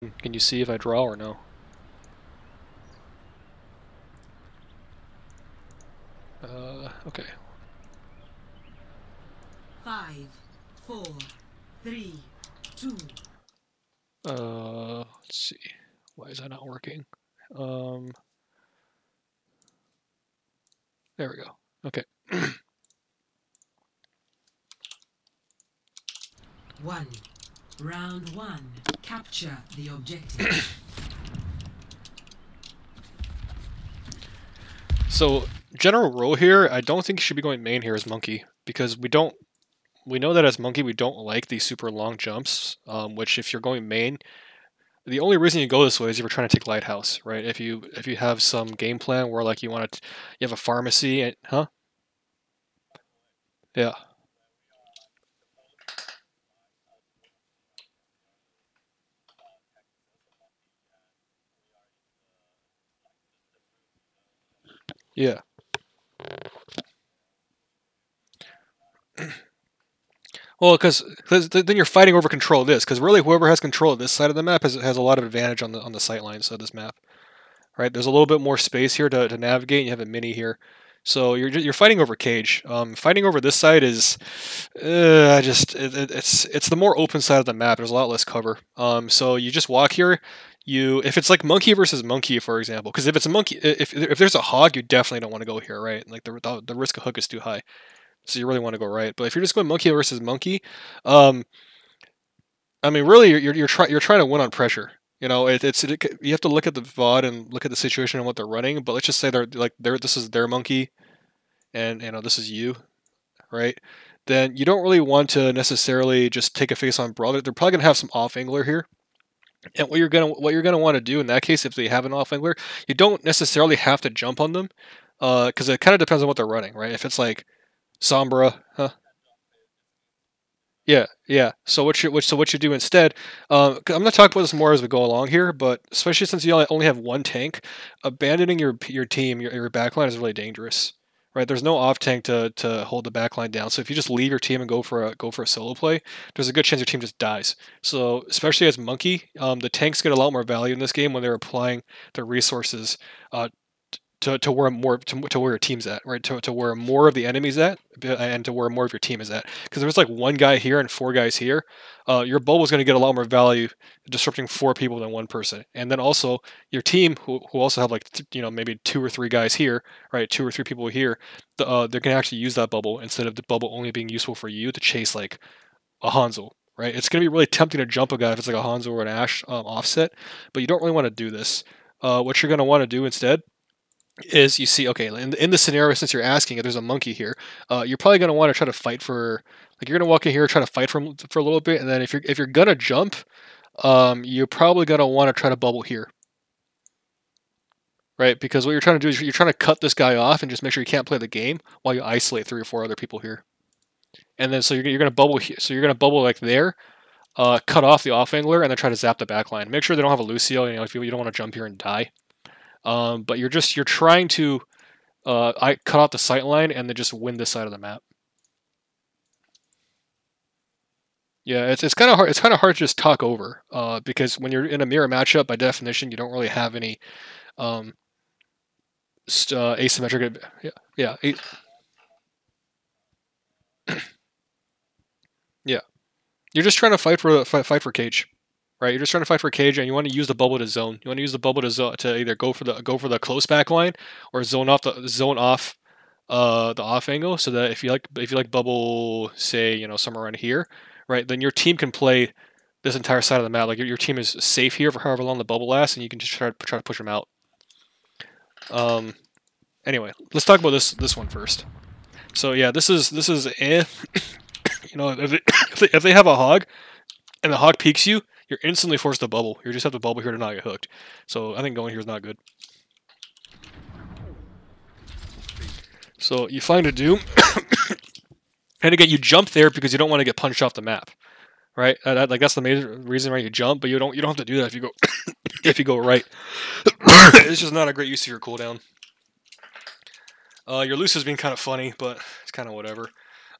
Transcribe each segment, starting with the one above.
Can you see if I draw or no? Okay. 5, 4, 3, 2. Let's see. Why is that not working? There we go. Okay. 1. Round 1. Capture the objective. So, general rule here, I don't think you should be going main here as monkey, because we know that as monkey we don't like these super long jumps, which if you're going main, the only reason you go this way is if you're trying to take lighthouse, right? If you have some game plan where like you have a pharmacy and huh? Yeah. Yeah. Well, because then you're fighting over control of this. Because really, whoever has control of this side of the map has a lot of advantage on the sight lines of this map. Right? There's a little bit more space here to navigate. And you have a mini here, so you're fighting over cage. Fighting over this side is, it's the more open side of the map. There's a lot less cover. So you just walk here. If it's like monkey versus monkey, for example, because if it's a monkey, if there's a hog, you definitely don't want to go here, right? Like the risk of hook is too high, so you really want to go right. But if you're just going monkey versus monkey, um, I mean, really, you're trying to win on pressure. You know, you have to look at the VOD and look at the situation and what they're running. But let's just say they're this is their monkey, and this is you, right? Then you don't really want to necessarily just take a face on brawl. They're probably gonna have some off angler here, and what you're gonna want to do in that case, if they have an off angler, you don't necessarily have to jump on them, because it kind of depends on what they're running, right? If it's like Sombra, huh? Yeah, yeah. So what you do instead? 'Cause I'm gonna talk about this more as we go along here, but especially since you only have one tank, abandoning your team, your backline is really dangerous, right? There's no off tank to hold the backline down. So if you just leave your team and go for a solo play, there's a good chance your team just dies. So especially as monkey, the tanks get a lot more value in this game when they're applying their resources uh, to where to where your team's at, right? To where more of the enemy's at, and to where more of your team is at. Because there's like one guy here and four guys here, your bubble's going to get a lot more value disrupting four people than one person. And then also your team, who also have like maybe two or three guys here, right? Two or three people here, they're going to actually use that bubble instead of the bubble only being useful for you to chase like a Hanzo. Right, it's going to be really tempting to jump a guy if it's like a Hanzo or an Ash offset, but you don't really want to do this. What you're going to want to do instead is you see, okay, in the scenario, since you're asking if there's a monkey here, you're probably going to want to try to fight for, like, you're going to walk in here, try to fight for a little bit, and then if you're going to jump, you're probably going to want to try to bubble here, right? Because what you're trying to do is you're trying to cut this guy off and just make sure you can't play the game while you isolate three or four other people here. And then so you're going to bubble here, so you're going to bubble like there, cut off the off angler, and then try to zap the back line. Make sure they don't have a Lucio, if you don't want to jump here and die. But you're trying to I cut out the sight line and then just win this side of the map. Yeah, it's kind of hard. It's kind of hard to just talk over, because when you're in a mirror matchup, by definition, you don't really have any um, asymmetric. Yeah, yeah, yeah. You're just trying to fight for cage, right? You're just trying to fight for cage, and you want to use the bubble to zone. You want to use the bubble to either go for the close back line or zone off the off angle, so that if you like bubble, say somewhere around here, right, then your team can play this entire side of the map. Like your team is safe here for however long the bubble lasts, and you can just try to push them out. Um, anyway, let's talk about this one first. So yeah, this is if they have a hog and the hog peeks you, you're instantly forced to bubble. You just have to bubble here to not get hooked. So I think going here is not good. So you find a doom, and again you jump there because you don't want to get punched off the map, right? Like that's the major reason why you jump, but you don't have to do that if you go if you go right. It's just not a great use of your cooldown. Your loose has been kind of funny, but it's kind of whatever.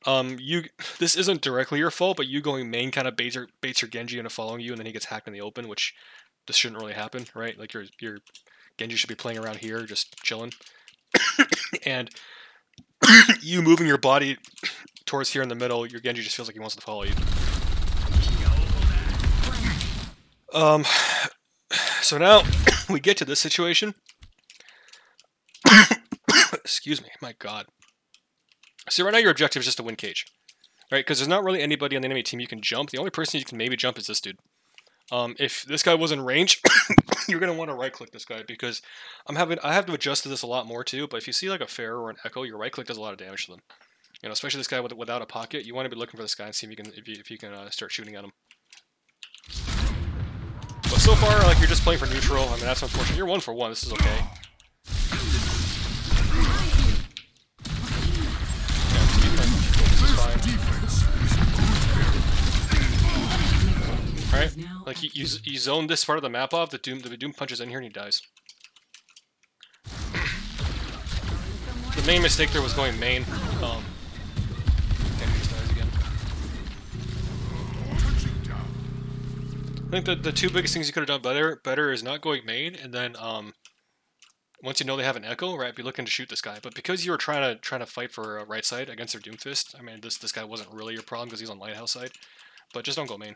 You This isn't directly your fault, but you going main kind of baits your Genji into following you, and then he gets hacked in the open, which this shouldn't really happen, right? Like your Genji should be playing around here, just chilling, and you moving your body towards here in the middle, your Genji just feels like he wants to follow you. So now we get to this situation. Excuse me, my god. So right now your objective is just to win cage, right? Because there's not really anybody on the enemy team you can jump. The only person you can maybe jump is this dude. If this guy was in range, you're gonna want to right click this guy because I have to adjust to this a lot more too. But if you see like a Fair or an Echo, your right click does a lot of damage to them. You know, especially this guy without a pocket. You want to be looking for this guy and see if you can start shooting at him. But so far, like you're just playing for neutral. I mean, that's unfortunate. You're 1 for 1. This is okay. Alright, like you zone this part of the map off, the Doom punches in here and he dies. The main mistake there was going main. And he just dies again. I think the two biggest things you could have done better is not going main, and then once you know they have an Echo, right, be looking to shoot this guy. But because you were trying to fight for right side against their Doomfist, I mean this guy wasn't really your problem because he's on Lighthouse side. But just don't go main.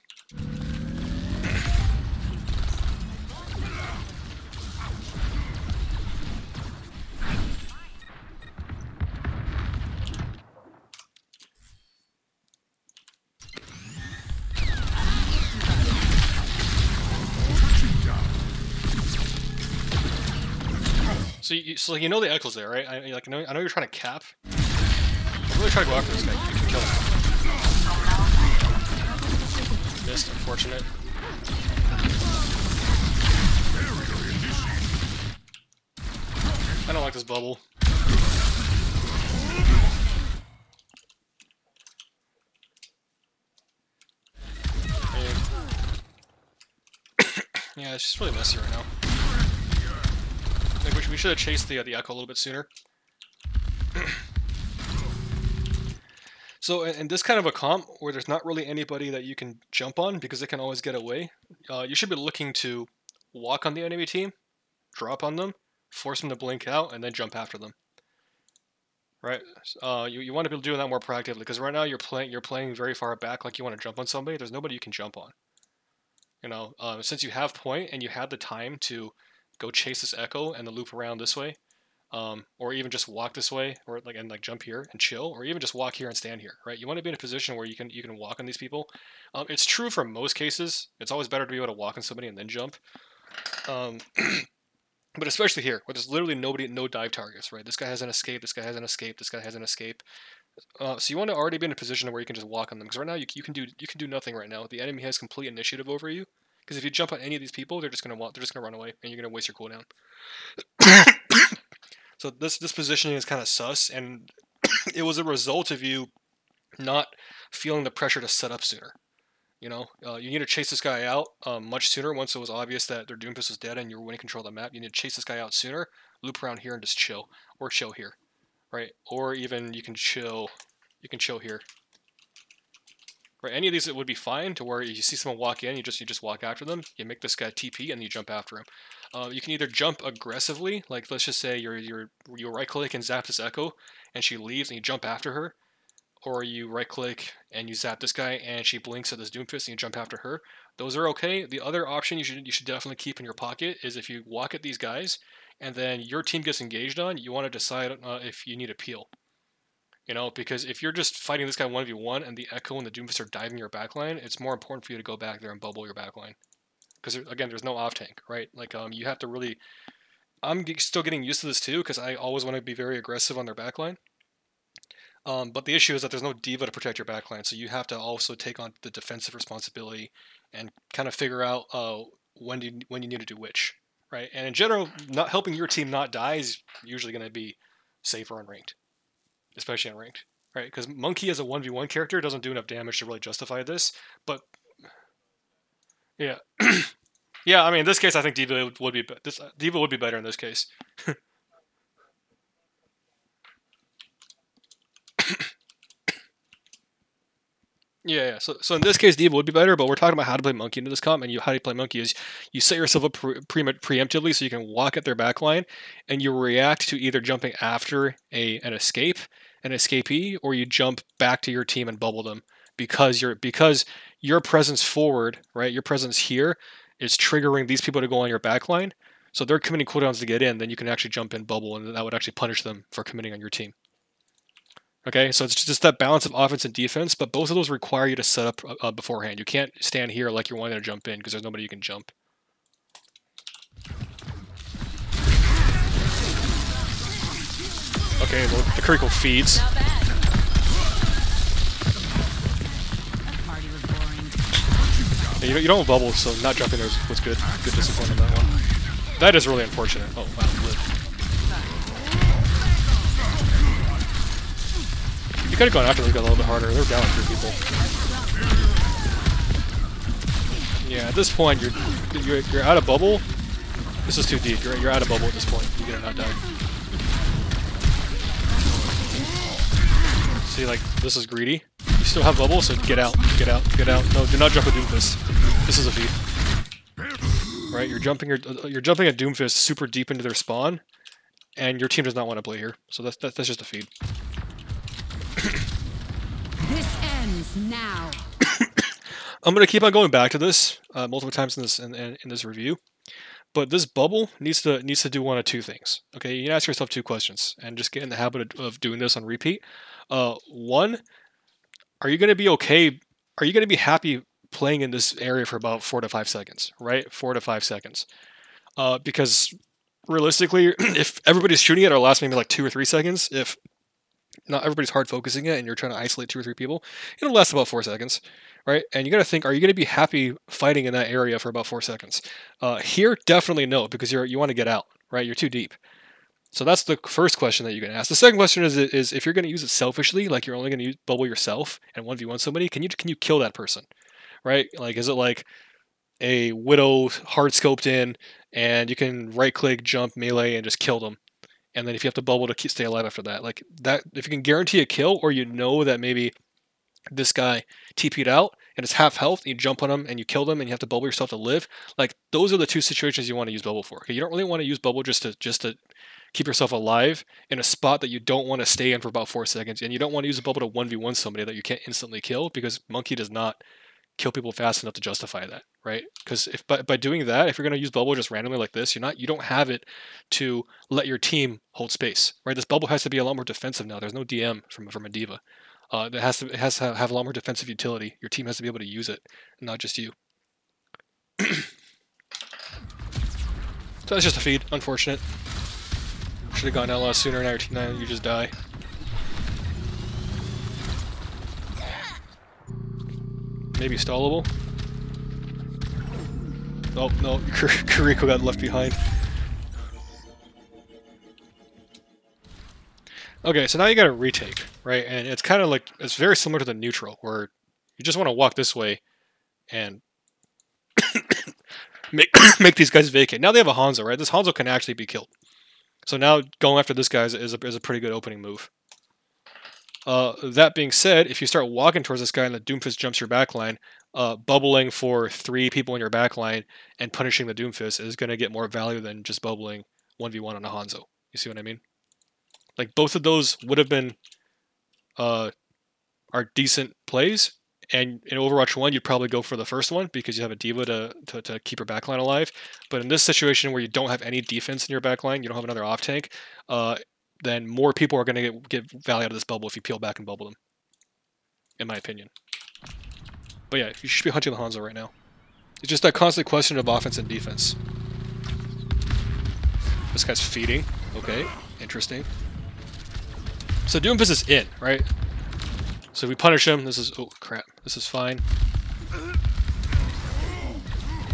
So you know the Echo's there, right? I know you're trying to cap. I'm really trying to go after this guy. You can kill him. Missed, unfortunate. I don't like this bubble. Yeah, it's just really messy right now. Like we should have chased the Echo a little bit sooner. So in this kind of a comp where there's not really anybody that you can jump on because they can always get away, you should be looking to walk on the enemy team, drop on them, force them to blink out, and then jump after them. Right? You want to be doing that more proactively because right now you're playing very far back, like you want to jump on somebody. There's nobody you can jump on. You know, since you have point and you had the time to go chase this Echo and then loop around this way, or even just walk this way, or like jump here and chill, or even just walk here and stand here, right? You want to be in a position where you can walk on these people. It's true for most cases. It's always better to be able to walk on somebody and then jump. But especially here, where there's literally no dive targets, right? This guy has an escape. This guy has an escape. This guy has an escape. So you want to already be in a position where you can just walk on them, because right now you can do nothing right now. The enemy has complete initiative over you. Because if you jump on any of these people, they're just gonna run away, and you're gonna waste your cooldown. So this positioning is kind of sus, and it was a result of you not feeling the pressure to set up sooner. You know, you need to chase this guy out much sooner. Once it was obvious that their Doomfist was dead and you were winning control of the map, you need to chase this guy out sooner. Loop around here and just chill, or chill here, right? Or even you can chill here. Right, any of these it would be fine to where you see someone walk in, you just walk after them. You make this guy TP and you jump after him. You can either jump aggressively, like let's just say you right click and zap this Echo, and she leaves and you jump after her, or you right click and you zap this guy and she blinks at this Doomfist and you jump after her. Those are okay. The other option you should definitely keep in your pocket is if you walk at these guys and then your team gets engaged on, you want to decide if you need a peel. You know, because if you're just fighting this guy 1v1 and the Echo and the Doomfist are diving your backline, it's more important for you to go back there and bubble your backline. Because, again, there's no off-tank, right? Like, you have to really... I'm still getting used to this, too, because I always want to be very aggressive on their backline. But the issue is that there's no diva to protect your backline, so you have to also take on the defensive responsibility and kind of figure out when you need to do which, right? And in general, not helping your team not die is usually going to be safer on ranked. Especially on ranked, right? Because Monkey as a 1v1 character doesn't do enough damage to really justify this, but yeah. Yeah, I mean, in this case, I think Diva would be better in this case. Yeah. So in this case, Diva would be better, but we're talking about how to play Monkey into this comp, and how to play Monkey is you set yourself up preemptively so you can walk at their backline, and you react to either jumping after an escapee, or you jump back to your team and bubble them because your presence forward, right? Your presence here is triggering these people to go on your backline, so they're committing cooldowns to get in. Then you can actually jump in, bubble, and that would actually punish them for committing on your team. Okay, so it's just that balance of offense and defense, but both of those require you to set up beforehand. You can't stand here like you're wanting to jump in because there's nobody you can jump. Okay, well, the critical feeds. Yeah, you don't have bubbles, so not jumping there was good. Good discipline on that one. That is really unfortunate. Oh, wow, you could have gone after those guys a little bit harder. They're down 3 people. Yeah, at this point, you're out of bubble. This is too deep. You're out of bubble at this point. You're gonna not die. See, like, this is greedy. You still have bubble, so get out, get out, get out. No, do not jump a Doomfist. This is a feed. Right, you're jumping a Doomfist super deep into their spawn, and your team does not want to play here. So that's just a feed. This ends now. I'm gonna keep on going back to this multiple times in this review, but this bubble needs to do one of 2 things. Okay, you can ask yourself 2 questions and just get in the habit of doing this on repeat. One, are you gonna be okay? Are you gonna be happy playing in this area for about 4 to 5 seconds? Right, 4 to 5 seconds. Because realistically, if everybody's shooting it, it'll last maybe like 2 or 3 seconds. If not everybody's hard focusing it and you're trying to isolate 2 or 3 people, it'll last about 4 seconds, right? And you got to think, are you going to be happy fighting in that area for about 4 seconds? Here, definitely no, because you want to get out, right? You're too deep. So that's the first question that you can ask. The second question is if you're going to use it selfishly, like you're only going to bubble yourself and 1v1 somebody, can you kill that person, right? Like, is it like a Widow hard scoped in and you can right click, jump, melee, and just kill them? And then if you have to bubble to stay alive after that, like that, if you can guarantee a kill, or you know that maybe this guy TP'd out and it's half health, and you jump on him and you kill them, and you have to bubble yourself to live. Like those are the 2 situations you want to use bubble for. Okay, you don't really want to use bubble just to keep yourself alive in a spot that you don't want to stay in for about 4 seconds, and you don't want to use a bubble to 1v1 somebody that you can't instantly kill, because Monkey does not kill people fast enough to justify that, right? Because if by doing that, if you're going to use bubble just randomly like this, you don't have it to let your team hold space, right? This bubble has to be a lot more defensive now. There's no DM from a diva. It has to have a lot more defensive utility. Your team has to be able to use it, not just you. So that's just a feed. Unfortunate. Should have gone out a lot sooner. Now your team, now you just die. Maybe stallable. Oh no, Kuriko got left behind. Okay, so now you got a retake, right? And it's kind of like, it's very similar to the neutral, where you just want to walk this way and make these guys vacate. Now they have a Hanzo, right? This Hanzo can actually be killed. So now going after this guy is a pretty good opening move. That being said, if you start walking towards this guy and the Doomfist jumps your backline, bubbling for 3 people in your backline and punishing the Doomfist is going to get more value than just bubbling 1v1 on a Hanzo. You see what I mean? Like, both of those would have been are decent plays, and in Overwatch 1 you'd probably go for the first one because you have a diva to keep your backline alive. But in this situation where you don't have any defense in your backline, you don't have another off tank, then more people are going to get value out of this bubble if you peel back and bubble them, in my opinion. But yeah, you should be hunting the Hanzo right now. It's just that constant question of offense and defense. This guy's feeding. Okay, interesting. So Doomfist is in, right? So if we punish him, this is... oh, crap. This is fine.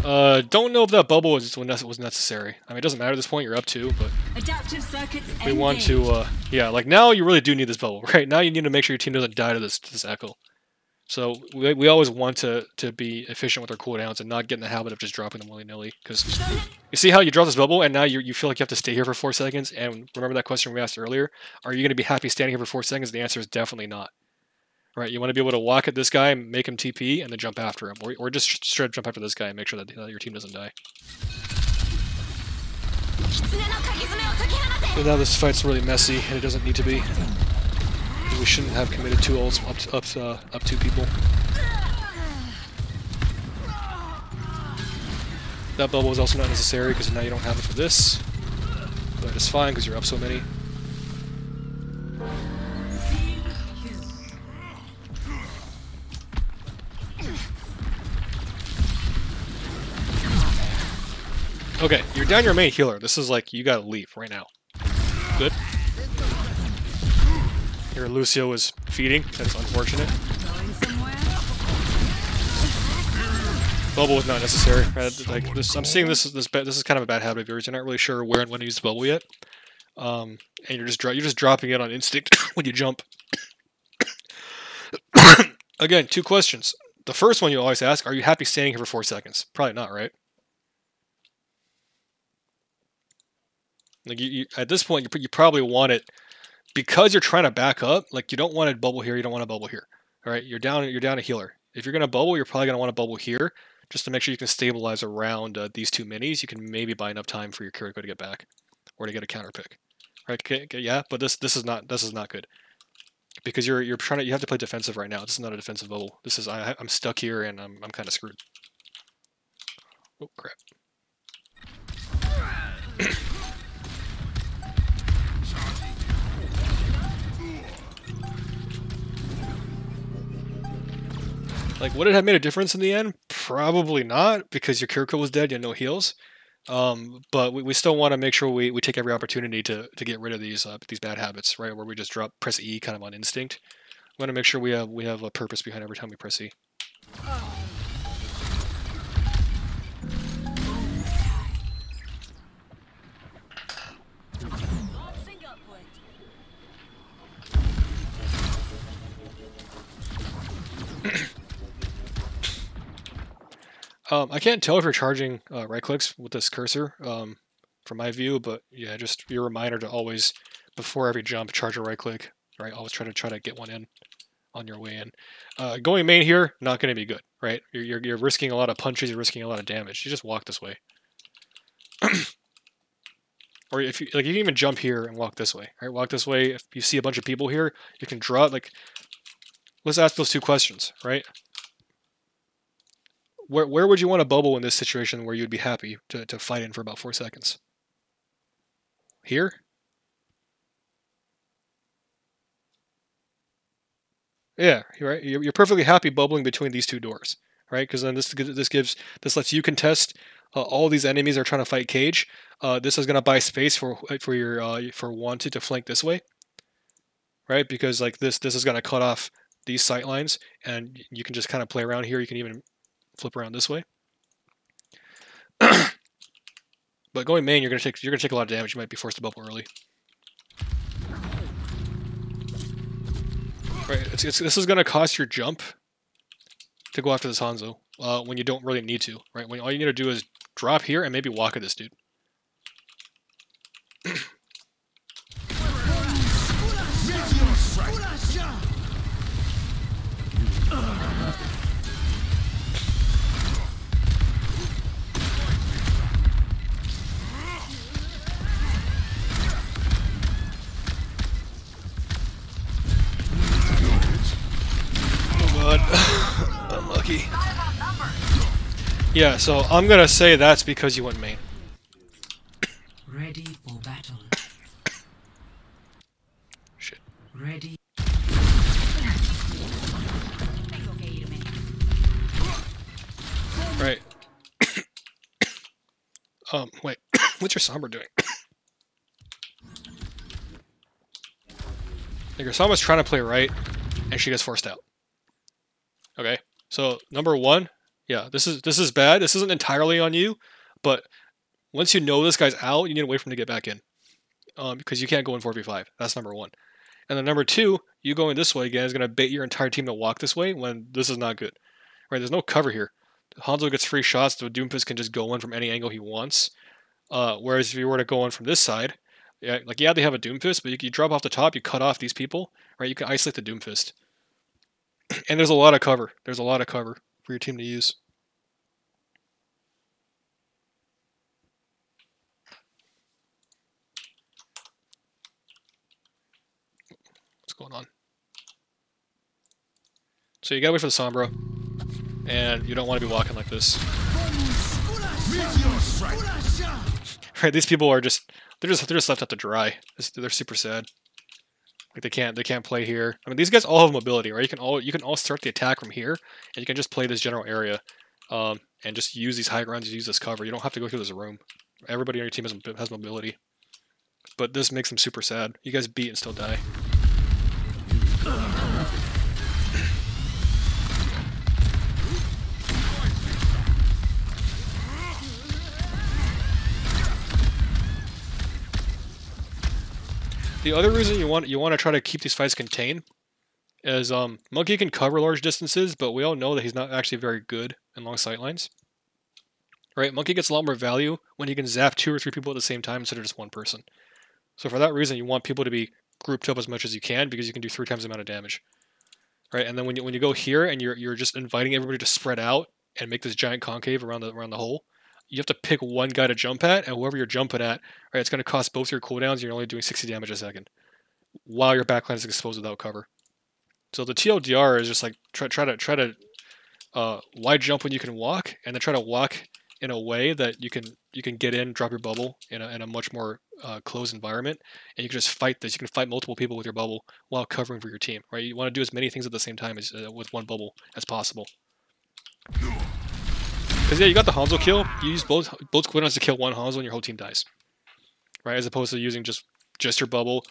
Don't know if that bubble was necessary. I mean, it doesn't matter at this point. You're up 2, but... Adaptive circuits we want to, yeah, like, now you really do need this bubble, right? Now you need to make sure your team doesn't die to this echo. So we always want to be efficient with our cooldowns and not get in the habit of just dropping them willy-nilly. Because you see how you drop this bubble and now you feel like you have to stay here for 4 seconds? And remember that question we asked earlier? Are you going to be happy standing here for 4 seconds? The answer is definitely not. right? You want to be able to walk at this guy, make him TP, and then jump after him, or just straight up jump after this guy and make sure that your team doesn't die. But now this fight's really messy, and it doesn't need to be. We shouldn't have committed 2 ults up 2 people. That bubble is also not necessary because now you don't have it for this. But it's fine because you're up so many. Okay, you're down your main healer. This is like, you gotta leave right now. Good. Here Lucio is feeding. That's unfortunate. Bubble is not necessary. Right? Like this, I'm seeing this is kind of a bad habit of yours. You're not really sure where and when to use the bubble yet, and you're just dropping it on instinct when you jump. Again, 2 questions. The first one you always ask: are you happy standing here for 4 seconds? Probably not, right? Like you at this point, you probably want it because you're trying to back up. Like you don't want to bubble here, you don't want to bubble here. All right, you're down a healer. If you're gonna bubble, you're probably gonna want to bubble here just to make sure you can stabilize around these 2 minis. You can maybe buy enough time for your Kiriko to get back or to get a counter pick. Right? Okay, yeah, but this is not good because you're trying to you have to play defensive right now. This is not a defensive bubble. This is I'm stuck here and I'm kind of screwed. Oh crap. Like, would it have made a difference in the end? Probably not, because your Kiriko was dead, you had no heals. But we still want to make sure we take every opportunity to get rid of these bad habits, right? Where we just press E kind of on instinct. We want to make sure we have a purpose behind every time we press E. I can't tell if you're charging right clicks with this cursor from my view, but yeah, just be a reminder to always, before every jump, charge a right click. Right, always try to get one in on your way in. Going main here, not going to be good. Right, you're risking a lot of punches, you're risking a lot of damage. You just walk this way, or if you like, you can even jump here and walk this way. Right, walk this way. If you see a bunch of people here, you can draw. Like, let's ask those 2 questions. Right. Where would you want to bubble in this situation where you'd be happy to fight in for about 4 seconds? Here? Yeah, right. You're perfectly happy bubbling between these 2 doors, right? Because then this lets you contest all these enemies are trying to fight Cage. This is gonna buy space for your for Wanted to flank this way, right? Because like this is gonna cut off these sight lines, and you can just kind of play around here. You can even flip around this way. But going main, you're gonna take a lot of damage. You might be forced to bubble early. Right, this is gonna cost your jump to go after this Hanzo when you don't really need to. Right, when all you need to do is drop here and maybe walk at this dude. Unlucky. Yeah, so I'm gonna say that's because you went main. Ready for battle. Shit. Ready. Right. Wait. What's your Sombra doing? Like, your Sombra's trying to play right, and she gets forced out. Okay, so number 1, yeah, this is bad. This isn't entirely on you, but once you know this guy's out, you need to wait for him to get back in, because you can't go in 4v5. That's number 1. And then number 2, you going this way again is going to bait your entire team to walk this way when this is not good. Right? There's no cover here. Hanzo gets free shots, so Doomfist can just go in from any angle he wants. Whereas if you were to go in from this side, yeah, like, yeah, they have a Doomfist, but you drop off the top, you cut off these people, right? You can isolate the Doomfist. And there's a lot of cover. There's a lot of cover for your team to use. What's going on? So you gotta wait for the Sombra, and you don't want to be walking like this. Right? These people are they're just left out to dry. They're super sad. Like they can't play here. I mean, these guys all have mobility, right? You can all start the attack from here, and you can just play this general area, and just use these high grounds, use this cover. You don't have to go through this room. Everybody on your team has mobility, but this makes them super sad. You guys beat and still die. The other reason you want to try to keep these fights contained is Monkey can cover large distances, but we all know that he's not actually very good in long sightlines. Right? Monkey gets a lot more value when he can zap 2 or 3 people at the same time instead of just one person. So for that reason, you want people to be grouped up as much as you can because you can do 3 times the amount of damage. Right? And then when you go here and you're just inviting everybody to spread out and make this giant concave around the hole, you have to pick one guy to jump at, and whoever you're jumping at, right, it's going to cost both your cooldowns, and you're only doing 60 damage a second, while your backline is exposed without cover. So the TLDR is just like try to wide jump when you can walk, and then try to walk in a way that you can get in, drop your bubble in a much more closed environment, and you can just fight this. You can fight multiple people with your bubble while covering for your team. Right? You want to do as many things at the same time as with one bubble as possible. Because yeah, you got the Hanzo kill. You use both cooldowns to kill one Hanzo, and your whole team dies. Right, as opposed to using just your bubble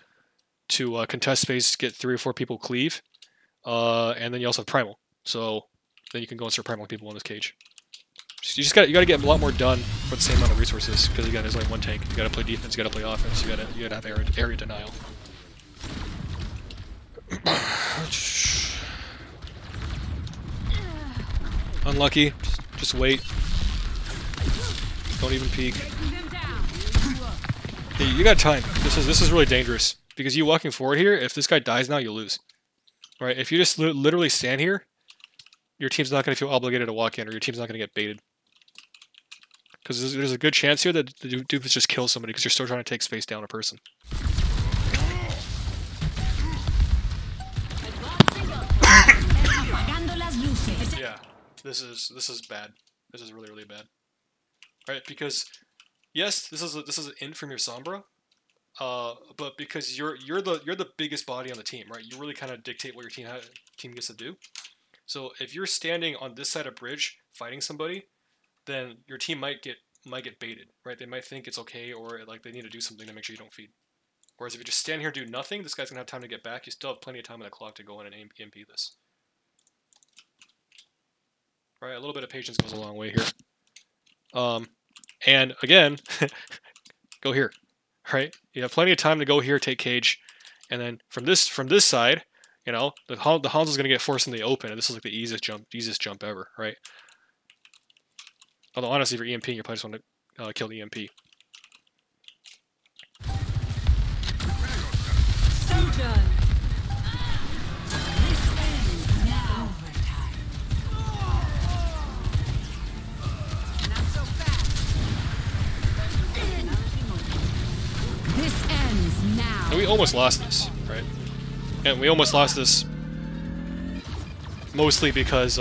to contest space, get 3 or 4 people cleave, and then you also have primal. So then you can go and start primal people in this cage. You got to get a lot more done for the same amount of resources. Because again, there's only one tank. You got to play defense. You got to play offense. You got to have area denial. Unlucky. Just wait. Don't even peek. Yeah, you got time. This is really dangerous because you walking forward here. If this guy dies now, you lose. Right? If you just literally stand here, your team's not going to feel obligated to walk in, or your team's not going to get baited. Because there's a good chance here that the doofus just kills somebody because you're still trying to take space down a person. Yeah, this is bad. This is really bad. Right? Because yes, this is an in from your Sombra, but because you're the biggest body on the team, right? You really kind of dictate what your team gets to do. So if you're standing on this side of bridge fighting somebody, then your team might get baited, right? They might think it's okay, or like they need to do something to make sure you don't feed. Whereas if you just stand here and do nothing, this guy's gonna have time to get back. You still have plenty of time on the clock to go in and EMP this. Right, a little bit of patience goes a long way here. And again, go here, right? You have plenty of time to go here, take cage, and then from this side, you know, the Hanzo's gonna get forced in the open, and this is like the easiest jump ever, right? Although honestly, if you're EMP, you probably just want to kill the EMP. So done. This ends now. Not so fast. This ends now. And we almost lost this, right? And we almost lost this mostly because,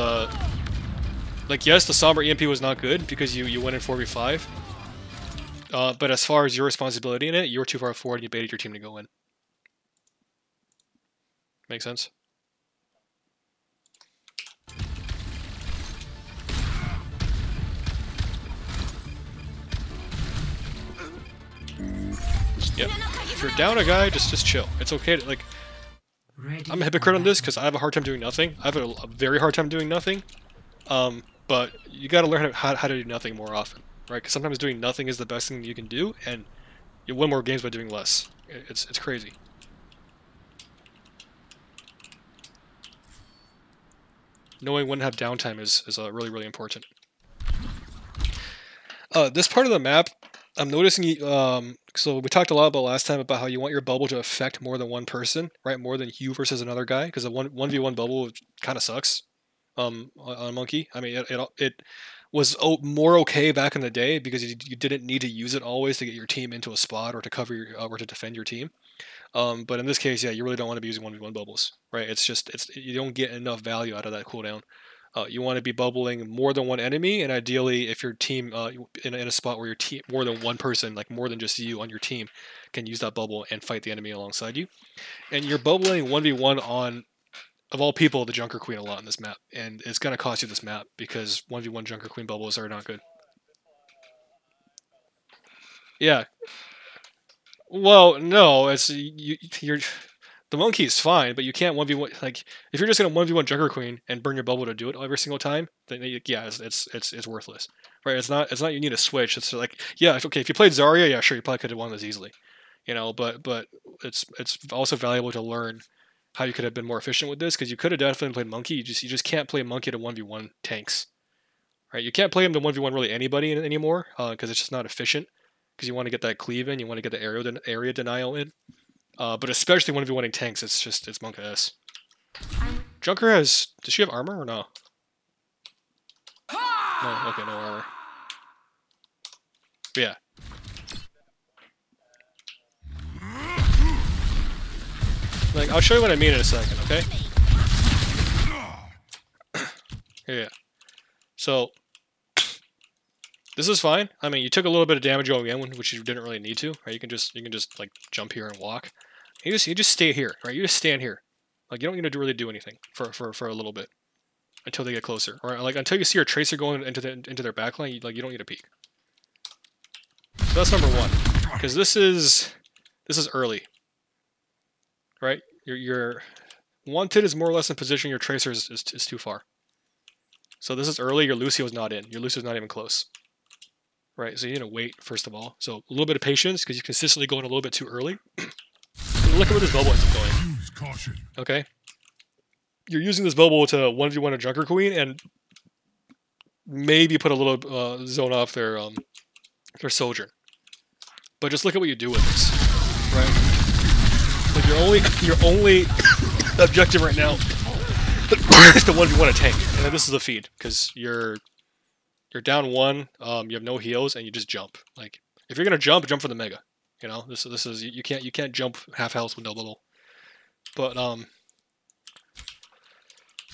like, yes, the Sombra EMP was not good because you went in 4v5. But as far as your responsibility in it, you were too far forward and you baited your team to go in. Make sense? Yep. If you're down a guy, just chill. It's okay to, like... I'm a hypocrite on this because I have a hard time doing nothing. I have a very hard time doing nothing. But you gotta learn how to do nothing more often, right? Because sometimes doing nothing is the best thing you can do, and you win more games by doing less. It's crazy. Knowing when to have downtime is really important. This part of the map, I'm noticing. So we talked a lot about last time about how you want your bubble to affect more than one person, right? More than you versus another guy, because a one v one bubble kind of sucks. On Monkey, I mean, it was more okay back in the day because you didn't need to use it always to get your team into a spot or to cover or to defend your team. But in this case, yeah, you really don't want to be using 1v1 bubbles, right? It's you don't get enough value out of that cooldown. You want to be bubbling more than one enemy, and ideally, if your team in a spot where your team more than one person, like more than just you on your team, can use that bubble and fight the enemy alongside you. And you're bubbling 1v1 on, of all people, the Junker Queen a lot in this map, and it's gonna cost you this map because 1v1 Junker Queen bubbles are not good. Yeah, well, no, it's you're the monkey is fine, but you can't 1v1, like if you're just gonna 1v1 Junker Queen and burn your bubble to do it every single time, then yeah, it's worthless, right? It's not you need a switch. It's like yeah, okay, if you played Zarya, yeah, sure, you probably could have won this easily, but it's also valuable to learn how you could have been more efficient with this because you could have definitely played monkey. You just can't play monkey to 1v1 tanks, right? You can't play him to 1v1 really anybody anymore because it's just not efficient because you want to get that cleave in, you want to get the area denial in. But especially when you're wanting tanks, it's Monka S. Junker has. Does she have armor or no? No. Okay, no armor. But yeah. Like I'll show you what I mean in a second. Okay. Yeah. So this is fine. I mean, you took a little bit of damage going in, which you didn't really need to. Right? You can just like jump here and walk. You just stay here. Right? You just stand here. Like you don't need to really do anything for a little bit until they get closer, or like until you see your tracer going into their backline. You don't need to peek. So that's number one, because this is early, right? Your wanted is more or less in position. Your tracer is too far. So this is early. Your Lucio's not in. Your Lucio's not even close, right? So you need to wait first of all. So a little bit of patience because you're consistently going a little bit too early. Look at where this bubble ends up going. Okay, you're using this bubble to 1v1 a Junker Queen and maybe put a little zone off their Sojourn. But just look at what you do with this, right? Like your only objective right now is to 1v1 a tank, and then this is a feed because you're down one, you have no heals, and you just jump. Like if you're gonna jump for the mega. You know, this is you can't jump half health with no bubble. But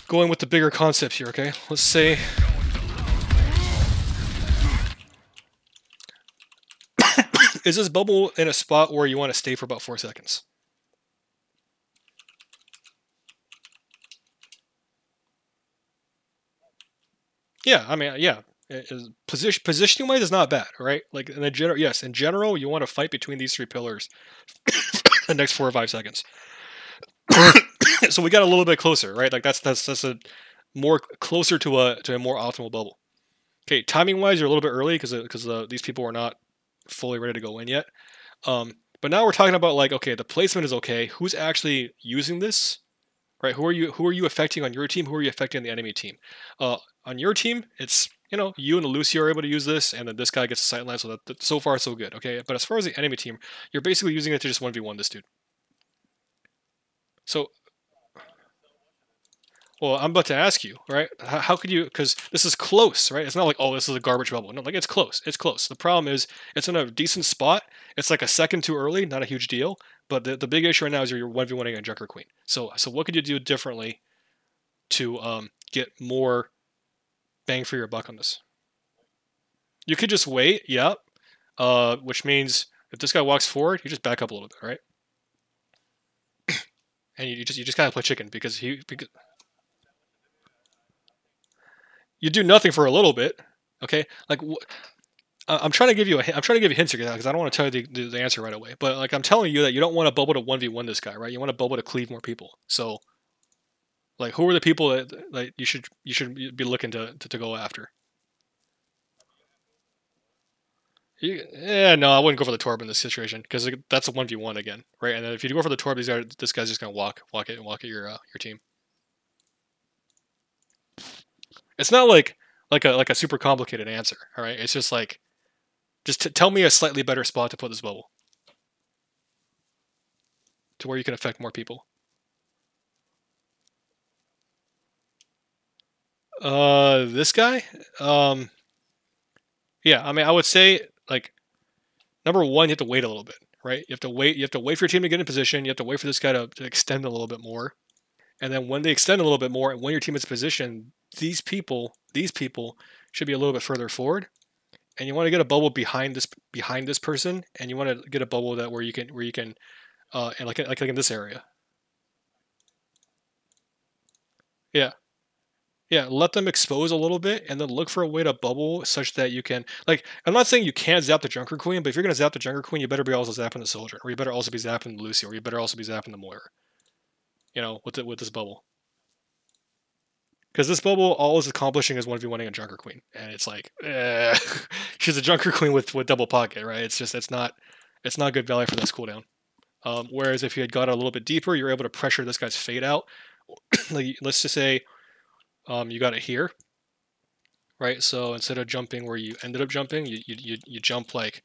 going with the bigger concepts here, okay? Let's say is this bubble in a spot where you want to stay for about 4 seconds? Yeah, I mean, yeah. Positioning wise is not bad, right? Like in general, you want to fight between these three pillars the next 4 or 5 seconds. So we got a little bit closer, right? Like that's a more closer to a more optimal bubble. Okay, timing wise, you're a little bit early because these people are not fully ready to go in yet. But now we're talking about like, okay, the placement is okay. Who's actually using this? Right? Who are you affecting on your team? Who are you affecting on the enemy team? On your team, it's you and the Lucio are able to use this, and then this guy gets a sightline. So that so far so good. Okay, but as far as the enemy team, you're basically using it to just 1v1 this dude. So well, I'm about to ask you, right? How could you? Because this is close, right? It's not like, oh, this is a garbage bubble. No, like it's close. It's close. The problem is it's in a decent spot. It's like a second too early, not a huge deal. But the big issue right now is you're 1v1ing a Junker Queen. So what could you do differently to get more bang for your buck on this? You could just wait, yeah. Which means if this guy walks forward, you just back up a little bit, right? And you just kind of play chicken because you do nothing for a little bit. Okay, like I'm trying to give you hints here because I don't want to tell you the answer right away. But like I'm telling you that you don't want to bubble to 1v1 this guy, right? You want to bubble to cleave more people. So like who are the people that like you should be looking to go after? Yeah, no, I wouldn't go for the Torb in this situation because that's a 1v1 again, right? And then if you go for the Torb, this guy's just gonna walk at your team. It's not like a super complicated answer, all right? It's just like Just tell me a slightly better spot to put this bubble. To where you can affect more people. This guy? Yeah, I mean, I would say, like, number one, you have to wait a little bit, right? You have to wait. You have to wait for your team to get in position. You have to wait for this guy to extend a little bit more. And then when they extend a little bit more, and when your team is in position, these people should be a little bit further forward. And you want to get a bubble behind this person, and you want to get a bubble that where you can and like in this area. Yeah. Yeah, let them expose a little bit, and then look for a way to bubble such that you can, like. I'm not saying you can't zap the Junker Queen, but if you're gonna zap the Junker Queen, you better be also zapping the Soldier, or you better also be zapping the Lucy, or you better also be zapping the Moira. You know, with this bubble, because this bubble all is accomplishing is 1v1ing a Junker Queen, and it's like, she's a Junker Queen with double pocket, right? It's not good value for this cooldown. Whereas if you had got a little bit deeper, you're able to pressure this guy's fade out. Like, let's just say, you got it here, right? So instead of jumping where you ended up jumping, you jump like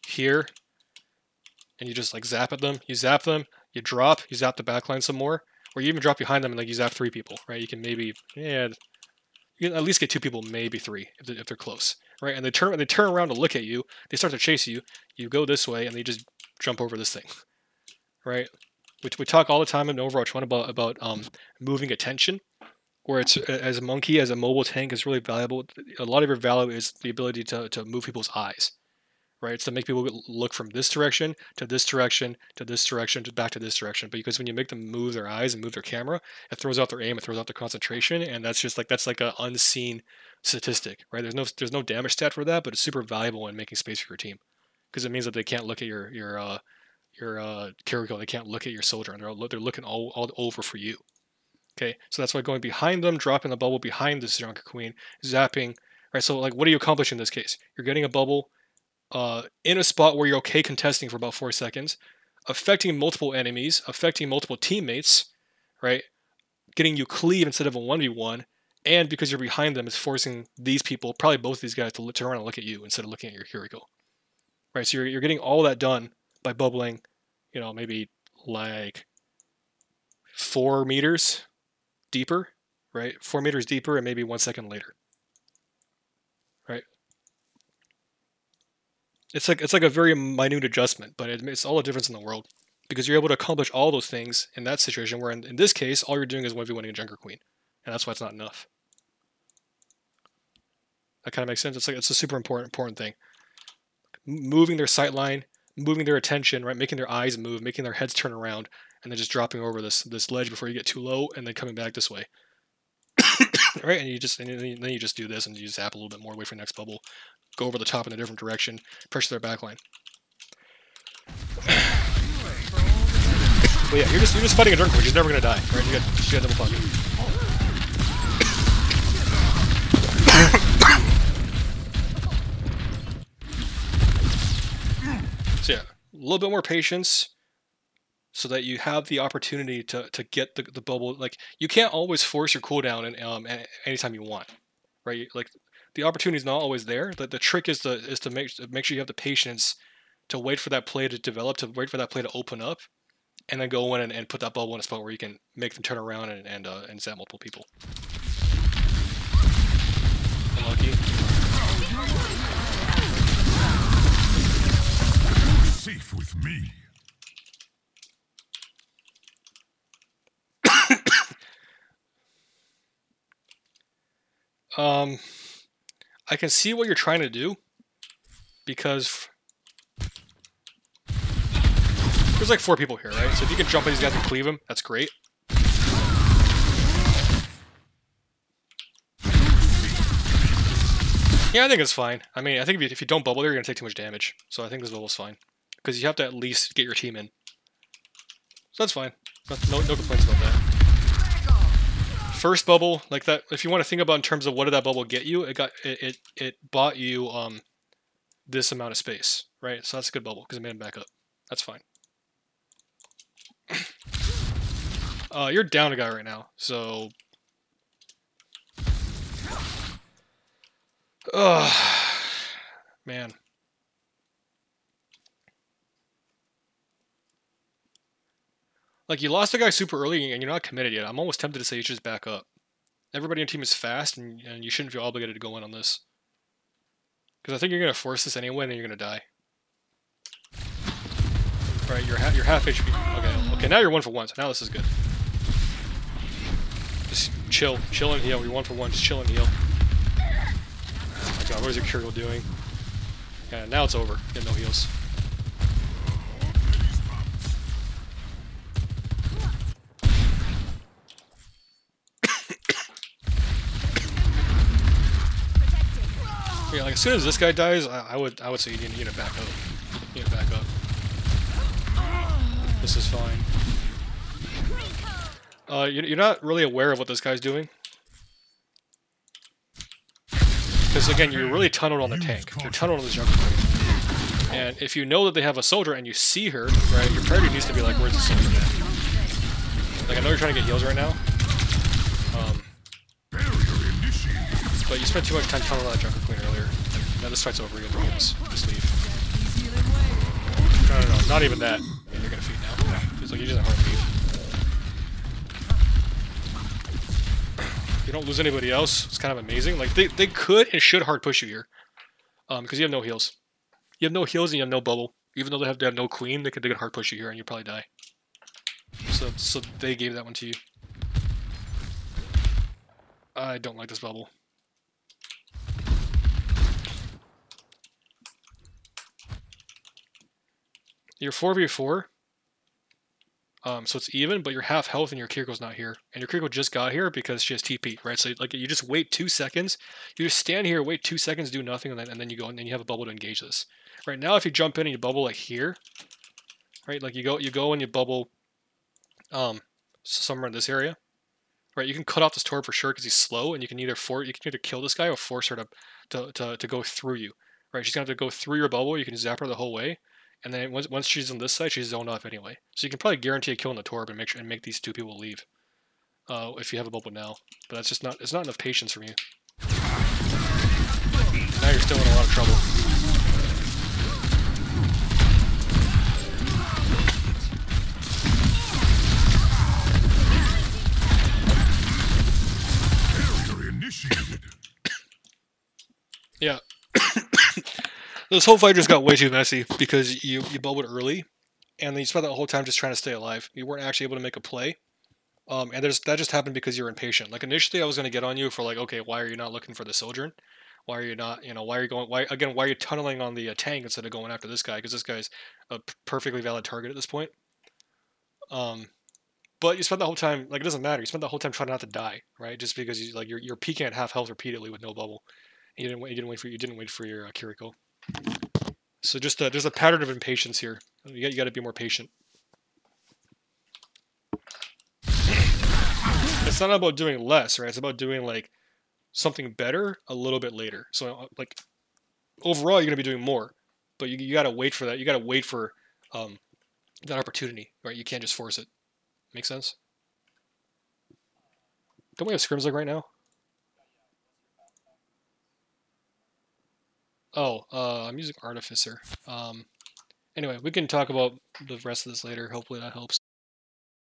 here, and you just like zap at them. You zap them, you drop, you zap the backline some more, or you even drop behind them and like you zap 3 people, right? You can maybe, yeah, you can at least get 2 people, maybe 3 if they're close, right? And they turn around to look at you. They start to chase you. You go this way, and they just jump over this thing, right? Which we talk all the time in Overwatch 1 about moving attention, where it's, as a monkey, as a mobile tank, is really valuable. A lot of your value is the ability to move people's eyes, right? It's to make people look from this direction to this direction to this direction to back to this direction. But because when you make them move their eyes and move their camera, it throws out their aim, it throws out their concentration, and that's like an unseen statistic, right? There's no damage stat for that, but it's super valuable in making space for your team, because it means that they can't look at your Kiriko, they can't look at your soldier, and they're looking all over for you. Okay, so that's why going behind them, dropping the bubble behind this Junker Queen, zapping, right? So like, what do you accomplish in this case? You're getting a bubble in a spot where you're okay contesting for about 4 seconds, affecting multiple enemies, affecting multiple teammates, right? Getting you cleave instead of a 1v1, and because you're behind them, is forcing these people, probably both of these guys, to turn around and look at you instead of looking at your Kiriko, right? So you're getting all that done by bubbling, maybe like 4 meters deeper, right? 4 meters deeper and maybe 1 second later, right? It's like a very minute adjustment, but it's all the difference in the world, because you're able to accomplish all those things in that situation, where in this case, all you're doing is 1v1ing a Junker Queen, and that's why it's not enough. That kind of makes sense. It's a super important thing. Moving their sight line, moving their attention, right? Making their eyes move, making their heads turn around, and then just dropping over this ledge before you get too low, and then coming back this way. Right, and then you just do this, and you zap a little bit more, wait for the next bubble, go over the top in a different direction, pressure their backline. But yeah, you're just fighting a Junker Queen. She's never gonna die, right? She got double pocket. So yeah, a little bit more patience, so that you have the opportunity to get the bubble. Like, you can't always force your cooldown and anytime you want, right? Like, the opportunity is not always there. The trick is to make sure you have the patience to wait for that play to develop, to wait for that play to open up, and then go in and put that bubble in a spot where you can make them turn around and zap multiple people. Unlucky. Safe with me. I can see what you're trying to do, because there's like 4 people here, right? So if you can jump at these guys and cleave them, that's great. Yeah, I think it's fine. I mean, I think if you don't bubble there, you're going to take too much damage. So I think this bubble's fine, because you have to at least get your team in. So that's fine. No complaints about that. First bubble, like that, if you want to think about in terms of what did that bubble get you, it bought you this amount of space, right? So that's a good bubble, because it made him back up. That's fine. You're down a guy right now, so... man. Like, you lost the guy super early and you're not committed yet. I'm almost tempted to say you should just back up. Everybody on your team is fast, and you shouldn't feel obligated to go in on this. Because I think you're going to force this anyway, and then you're going to die. Alright, you're half HP. Okay, now you're 1 for 1, so now this is good. Just chill and heal. You're 1 for 1, just chill and heal. Oh my god, what is your Curial doing? Yeah, now it's over. Get no heals. Yeah, like as soon as this guy dies, I would say you need to back up. You need to back up. This is fine. You're not really aware of what this guy's doing. Because again, you're really tunneled on the tank. You're tunneled on the jungle. And if you know that they have a soldier and you see her, right, your priority needs to be like, where's the soldier at? Like, I know you're trying to get heals right now. But you spent too much time tunneling on that jungle queen earlier. And now this fight's over, you get the heals. Just leave. No, not even that. Yeah, you're gonna feed now. It's like you just have heartbeat. You don't lose anybody else. It's kind of amazing. Like, they could and should hard push you here. Because you have no heals. You have no heals and you have no bubble. Even though they have no queen, they could hard push you here and you probably die. So they gave that one to you. I don't like this bubble. You're 4v4. So it's even, but you're half health and your Kiriko's not here. And your Kiriko just got here because she has TP, right? So like you just wait 2 seconds. You just stand here, wait 2 seconds, do nothing, and then you go and then you have a bubble to engage this. Right now, if you jump in and you bubble like here, right? Like you go and you bubble, somewhere in this area, right? You can cut off this Torb for sure because he's slow, and you can either kill this guy or force her to go through you, right? She's gonna have to go through your bubble. You can zap her the whole way. And then once she's on this side, she's zoned off anyway. So you can probably guarantee a kill on the Torb and make these 2 people leave. If you have a bubble now. But that's just it's not enough patience from you. Now you're still in a lot of trouble. Yeah. This whole fight just got way too messy because you bubbled early, and then you spent the whole time just trying to stay alive. You weren't actually able to make a play, and that just happened because you're impatient. Like initially, I was gonna get on you for like, okay, why are you not looking for the Sojourn? Why are you not, why are you going? Why are you tunneling on the tank instead of going after this guy? Because this guy's a perfectly valid target at this point. But you spent the whole time like it doesn't matter. You spent the whole time trying not to die, right? Just because you're peeking at half health repeatedly with no bubble. And you didn't wait for your Kiriko. So just there's a pattern of impatience here. You got to be more patient. It's not about doing less, right? It's about doing like something better a little bit later. So like overall, you're gonna be doing more, but you got to wait for that. You got to wait for that opportunity, right? You can't just force it. Make sense? Don't we have scrims like right now? Oh, I'm using Artificer. Anyway, we can talk about the rest of this later. Hopefully that helps.